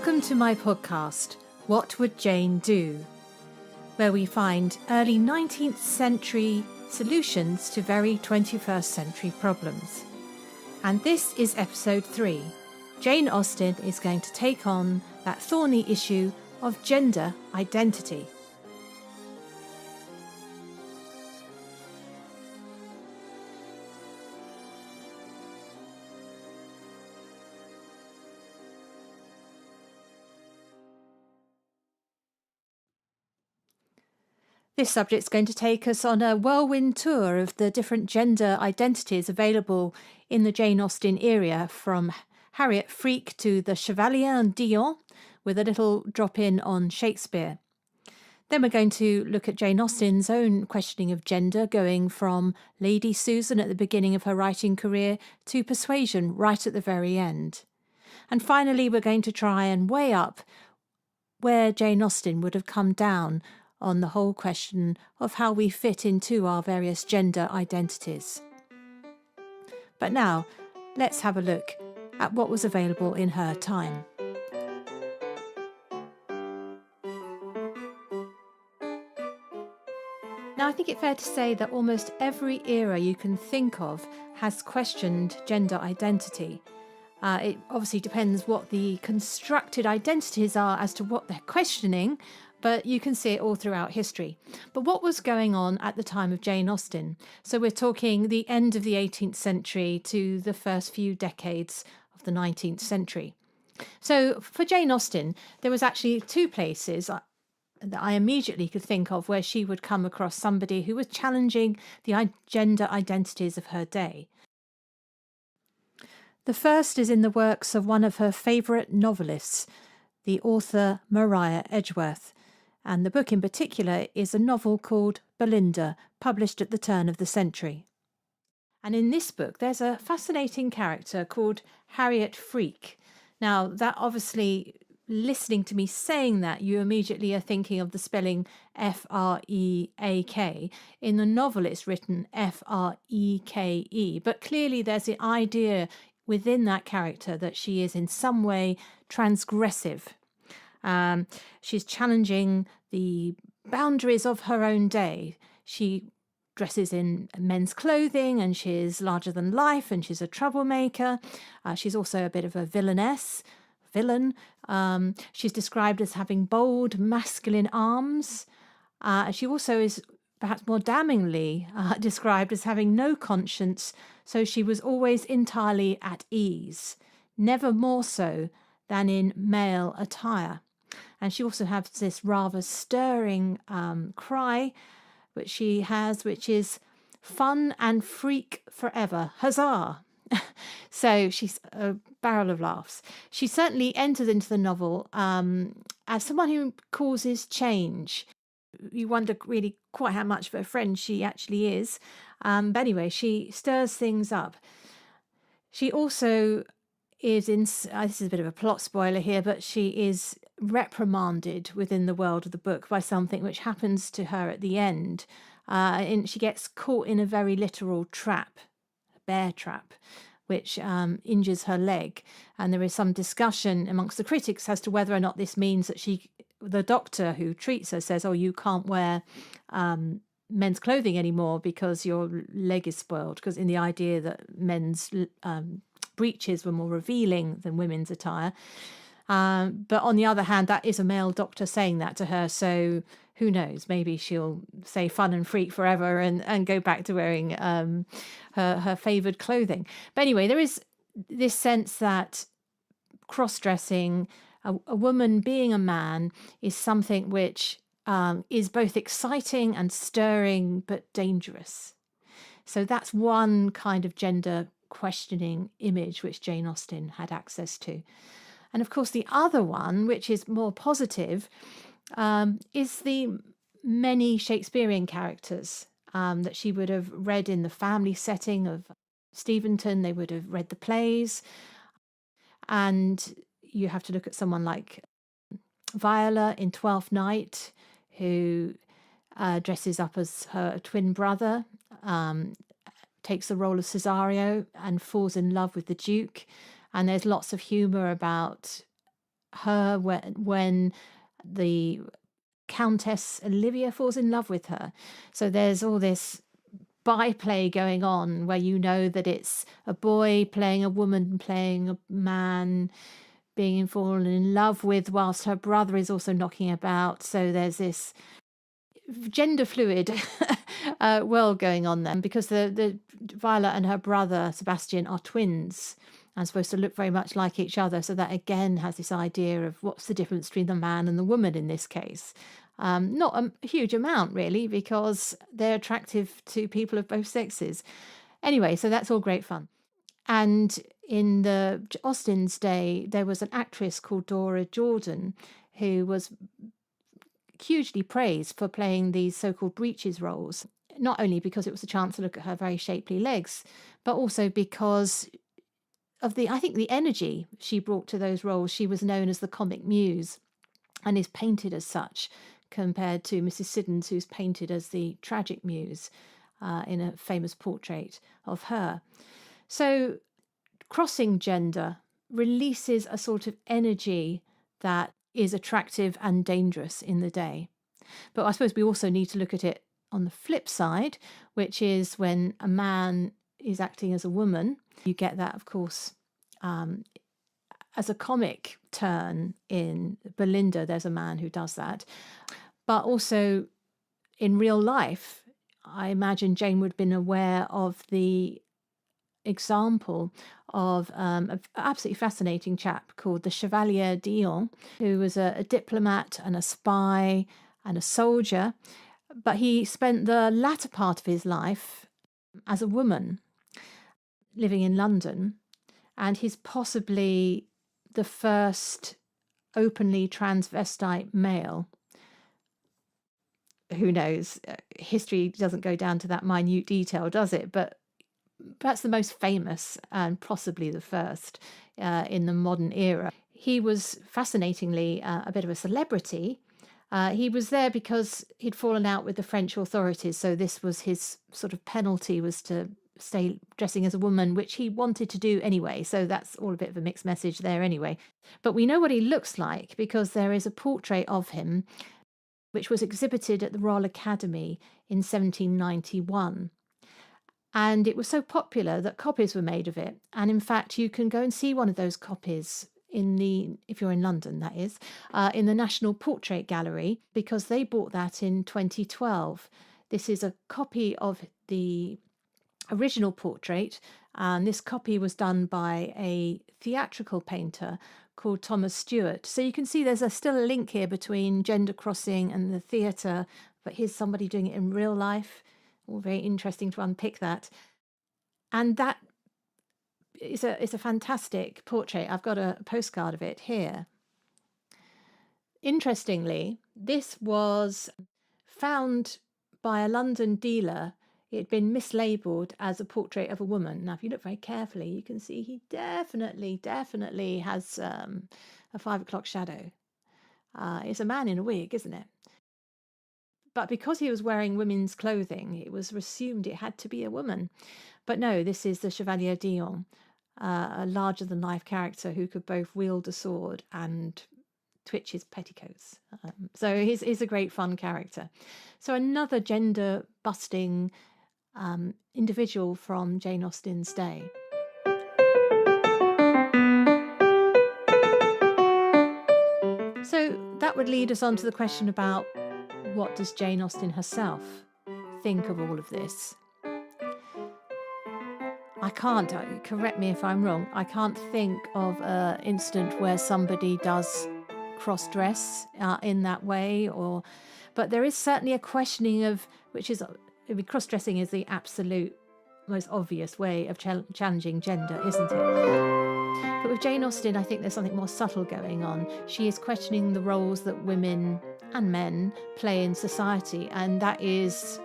Welcome to my podcast, What Would Jane Do?, where we find early 19th century solutions to very 21st century problems. And this is episode 3. Jane Austen is going to take on that thorny issue of gender identity. This subject is going to take us on a whirlwind tour of the different gender identities available in the Jane Austen era, from Harriet Freke to the Chevalier d'Eon, with a little drop-in on Shakespeare. Then we're going to look at Jane Austen's own questioning of gender, going from Lady Susan at the beginning of her writing career to Persuasion right at the very end. And finally, we're going to try and weigh up where Jane Austen would have come down on the whole question of how we fit into our various gender identities. But now, let's have a look at what was available in her time. Now, I think it's fair to say that almost every era you can think of has questioned gender identity. It obviously depends what the constructed identities are as to what they're questioning, but you can see it all throughout history. But what was going on at the time of Jane Austen? So we're talking the end of the 18th century to the first few decades of the 19th century. So for Jane Austen, there was actually two places that I immediately could think of where she would come across somebody who was challenging the gender identities of her day. The first is in the works of one of her favourite novelists, the author Maria Edgeworth, and the book in particular is a novel called Belinda, published at the turn of the century. And in this book, there's a fascinating character called Harriet Freke. Now, that obviously, listening to me saying that, you immediately are thinking of the spelling F-R-E-A-K. In the novel, it's written F-R-E-K-E. But clearly, there's the idea within that character that she is in some way transgressive. She's challenging the boundaries of her own day. She dresses in men's clothing and she's larger than life and she's a troublemaker. She's also a bit of a villain. She's described as having bold masculine arms. She also is perhaps more damningly described as having no conscience, so she was always entirely at ease, never more so than in male attire. And she also has this rather stirring cry, which she has, which is "fun and freak forever, huzzah!" So she's a barrel of laughs. She certainly enters into the novel as someone who causes change. You wonder really quite how much of a friend she actually is. But anyway, she stirs things up. She also is in, this is a bit of a plot spoiler here, but she is reprimanded within the world of the book by something which happens to her at the end. And she gets caught in a very literal trap, a bear trap, which injures her leg. And there is some discussion amongst the critics as to whether or not this means that the doctor who treats her says, "Oh, you can't wear men's clothing anymore because your leg is spoiled," because in the idea that men's breeches were more revealing than women's attire. But on the other hand, that is a male doctor saying that to her, so who knows, maybe she'll say fun and freak forever and go back to wearing her favoured clothing. But anyway, there is this sense that cross-dressing, a woman being a man, is something which is both exciting and stirring but dangerous. So that's one kind of gender questioning image which Jane Austen had access to. And of course, the other one, which is more positive, is the many Shakespearean characters that she would have read in the family setting of Steventon. They would have read the plays. And you have to look at someone like Viola in Twelfth Night, who dresses up as her twin brother, takes the role of Cesario and falls in love with the Duke. And there's lots of humour about her when the Countess Olivia falls in love with her. So there's all this byplay going on where you know that it's a boy playing a woman, playing a man, being fallen in love with, whilst her brother is also knocking about. So there's this gender fluid world going on then, because the Violet and her brother Sebastian are twins and supposed to look very much like each other. So that again has this idea of what's the difference between the man and the woman in this case. Not a huge amount really, because they're attractive to people of both sexes. Anyway, so that's all great fun. And in the Austen's day, there was an actress called Dora Jordan who was hugely praised for playing these so-called breeches roles, not only because it was a chance to look at her very shapely legs, but also because of I think the energy she brought to those roles. She was known as the comic muse and is painted as such, compared to Mrs. Siddons, who's painted as the tragic muse in a famous portrait of her. So crossing gender releases a sort of energy that is attractive and dangerous in the day. But I suppose we also need to look at it on the flip side, which is when a man is acting as a woman. You get that, of course, as a comic turn in Belinda. There's a man who does that. But also in real life, I imagine Jane would have been aware of the example of an absolutely fascinating chap called the Chevalier d'Eon, who was a diplomat and a spy and a soldier, but he spent the latter part of his life as a woman living in London, and he's possibly the first openly transvestite male. Who knows? History doesn't go down to that minute detail, does it? But perhaps the most famous and possibly the first in the modern era. He was fascinatingly a bit of a celebrity. He was there because he'd fallen out with the French authorities. So this was his sort of penalty, was to stay dressing as a woman, which he wanted to do anyway. So that's all a bit of a mixed message there anyway. But we know what he looks like because there is a portrait of him which was exhibited at the Royal Academy in 1791. And it was so popular that copies were made of it. And in fact, you can go and see one of those copies if you're in London, that is, in the National Portrait Gallery, because they bought that in 2012. This is a copy of the original portrait, and this copy was done by a theatrical painter called Thomas Stewart. So you can see there's still a link here between gender crossing and the theatre, but here's somebody doing it in real life. All very interesting to unpick that. And that is a fantastic portrait. I've got a postcard of it here. Interestingly, this was found by a London dealer. It had been mislabeled as a portrait of a woman. Now, if you look very carefully, you can see he definitely has a 5 o'clock shadow. It's a man in a wig, isn't it? But because he was wearing women's clothing, it was assumed it had to be a woman. But no, this is the Chevalier d'Eon, a larger-than-life character who could both wield a sword and twitch his petticoats. So he's a great fun character. So another gender-busting individual from Jane Austen's day. So that would lead us on to the question about what does Jane Austen herself think of all of this? I can't, correct me if I'm wrong, I can't think of an incident where somebody does cross-dress in that way, but there is certainly a questioning of, cross-dressing is the absolute most obvious way of challenging gender, isn't it? But with Jane Austen, I think there's something more subtle going on. She is questioning the roles that women and men play in society, and that is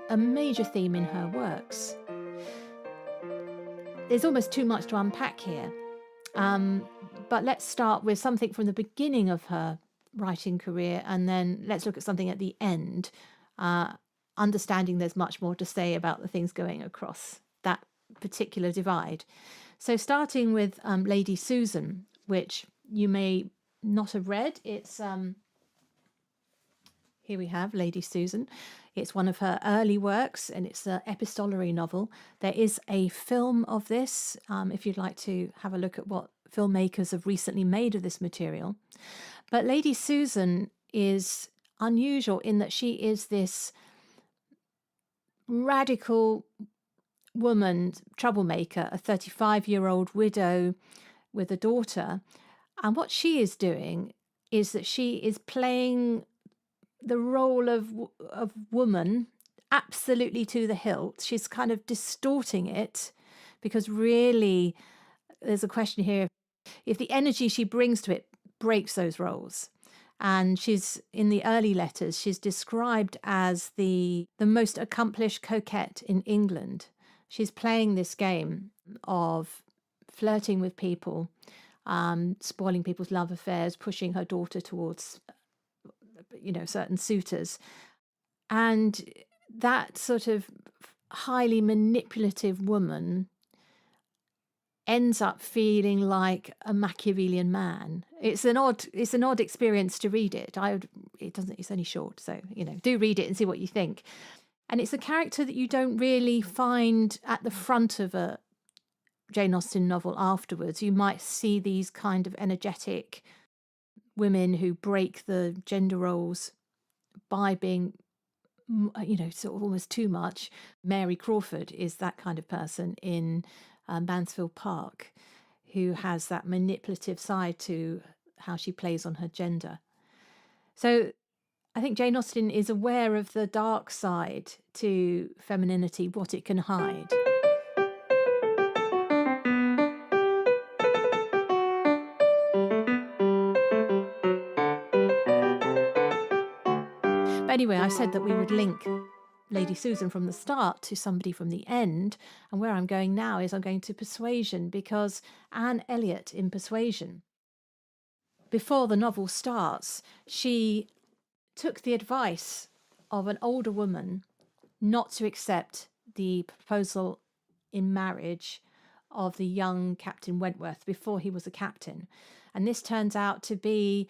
a major theme in her works. There's almost too much to unpack here, but let's start with something from the beginning of her writing career, and then let's look at something at the end, understanding there's much more to say about the things going across that particular divide. So starting with Lady Susan, which you may not a read. It's here we have Lady Susan. It's one of her early works, and it's an epistolary novel. There is a film of this, if you'd like to have a look at what filmmakers have recently made of this material. But Lady Susan is unusual in that she is this radical woman, troublemaker, a 35-year-old widow with a daughter. And what she is doing is that she is playing the role of woman absolutely to the hilt. She's kind of distorting it, because really there's a question here if the energy she brings to it breaks those roles. And she's, in the early letters, she's described as the most accomplished coquette in England. She's playing this game of flirting with people, spoiling people's love affairs, pushing her daughter towards, certain suitors. And that sort of highly manipulative woman ends up feeling like a Machiavellian man. It's an odd experience to read it. It's only short, so do read it and see what you think. And it's a character that you don't really find at the front of a Jane Austen novel afterwards. You might see these kind of energetic women who break the gender roles by being, sort of almost too much. Mary Crawford is that kind of person in Mansfield Park, who has that manipulative side to how she plays on her gender. So I think Jane Austen is aware of the dark side to femininity, what it can hide. But anyway, I said that we would link Lady Susan from the start to somebody from the end. And where I'm going now is I'm going to Persuasion, because Anne Elliot in Persuasion, before the novel starts, she took the advice of an older woman not to accept the proposal in marriage of the young Captain Wentworth before he was a captain. And this turns out to be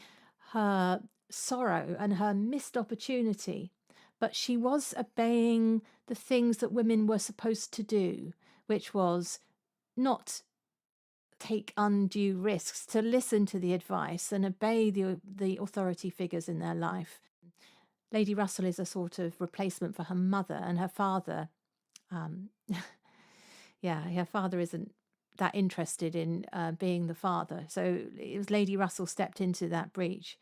her sorrow and her missed opportunity. But she was obeying the things that women were supposed to do, which was not take undue risks, to listen to the advice and obey the authority figures in their life. Lady Russell is a sort of replacement for her mother, and her father, her father isn't that interested in being the father. So it was Lady Russell stepped into that breach.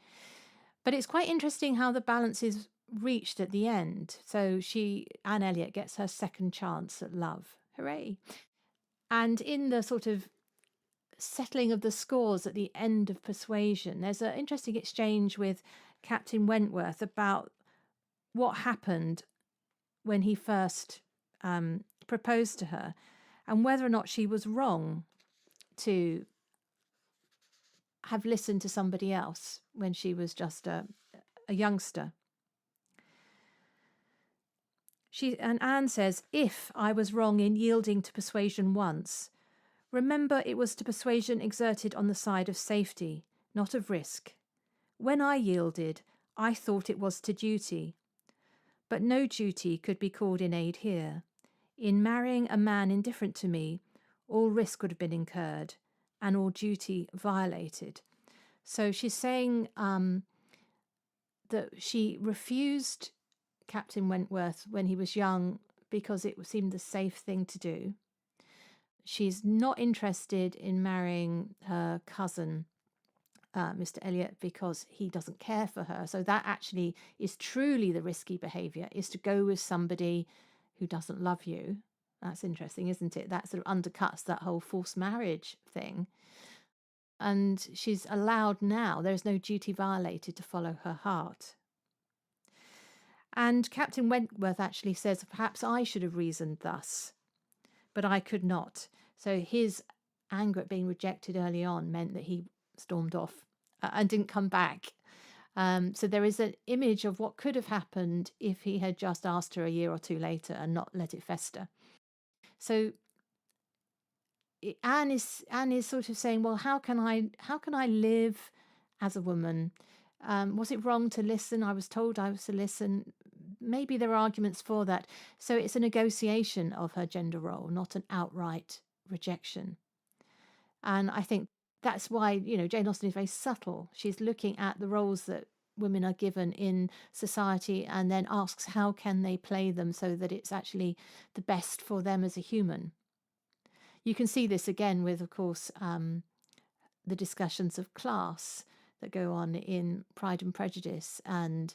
But it's quite interesting how the balance is reached at the end. So Anne Elliot gets her second chance at love. Hooray. And in the sort of settling of the scores at the end of Persuasion, there's an interesting exchange with Captain Wentworth about what happened when he first proposed to her, and whether or not she was wrong to have listened to somebody else when she was just a youngster. And Anne says, if I was wrong in yielding to persuasion once, remember it was to persuasion exerted on the side of safety, not of risk. When I yielded, I thought it was to duty. But no duty could be called in aid here. In marrying a man indifferent to me, all risk would have been incurred and all duty violated. So she's saying that she refused Captain Wentworth when he was young because it seemed the safe thing to do. She's not interested in marrying her cousin, Mr. Elliot, because he doesn't care for her. So that actually is truly the risky behaviour, is to go with somebody who doesn't love you. That's interesting, isn't it? That sort of undercuts that whole forced marriage thing. And she's allowed now, there is no duty violated, to follow her heart. And Captain Wentworth actually says, perhaps I should have reasoned thus, but I could not. So his anger at being rejected early on meant that he stormed off and didn't come back. So there is an image of what could have happened if he had just asked her a year or two later and not let it fester. So Anne is sort of saying, well, how can I live as a woman. Was it wrong to listen? I was told I was to listen. Maybe there are arguments for that. So it's a negotiation of her gender role, not an outright rejection. And I think that's why, Jane Austen is very subtle. She's looking at the roles that women are given in society and then asks how can they play them so that it's actually the best for them as a human. You can see this again with, of course, the discussions of class that go on in Pride and Prejudice, and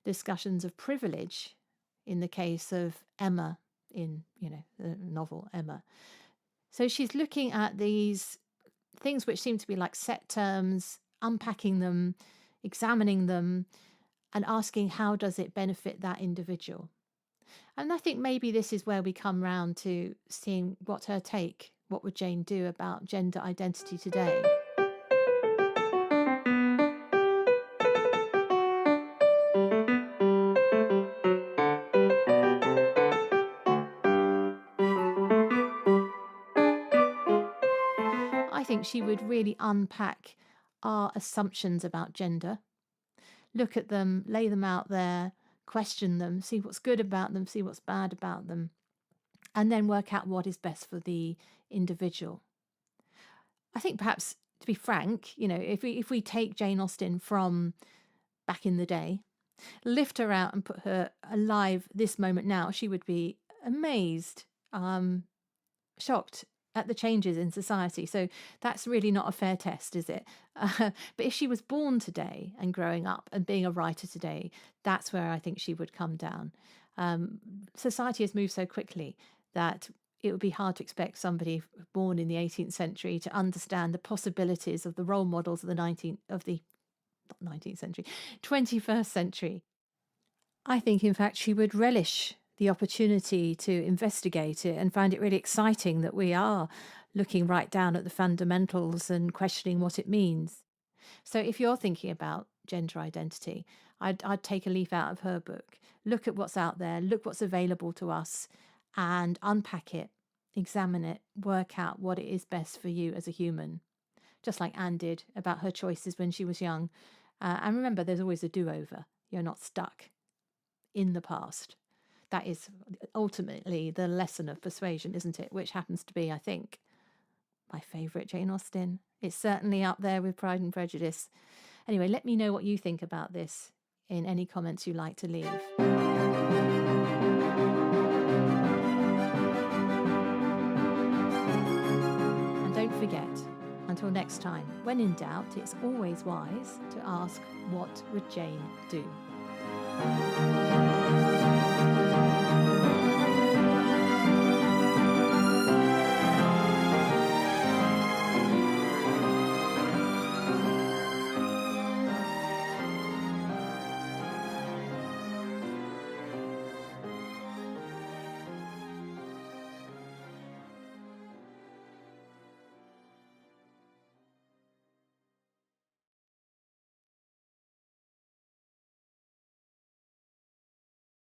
discussions of privilege in the case of Emma in, the novel Emma. So she's looking at these things which seem to be like set terms, unpacking them, examining them, and asking how does it benefit that individual. And I think maybe this is where we come round to seeing what would Jane do about gender identity today. I think she would really unpack our assumptions about gender, look at them, lay them out there, question them, see what's good about them, see what's bad about them, and then work out what is best for the individual. I think perhaps, to be frank, if we take Jane Austen from back in the day, lift her out and put her alive this moment now, she would be amazed, shocked at the changes in society. So that's really not a fair test, is it? But if she was born today and growing up and being a writer today, that's where I think she would come down. Society has moved so quickly that it would be hard to expect somebody born in the 18th century to understand the possibilities of the role models of the 21st century. I think, in fact, she would relish the opportunity to investigate it and find it really exciting that we are looking right down at the fundamentals and questioning what it means. So if you're thinking about gender identity, I'd take a leaf out of her book, look at what's out there, look what's available to us, and unpack it, examine it, work out what it is best for you as a human, just like Anne did about her choices when she was young. And remember, there's always a do-over. You're not stuck in the past. That is ultimately the lesson of Persuasion, isn't it? Which happens to be, I think, my favourite Jane Austen. It's certainly up there with Pride and Prejudice. Anyway, let me know what you think about this in any comments you like to leave. And don't forget, until next time, when in doubt, it's always wise to ask, what would Jane do?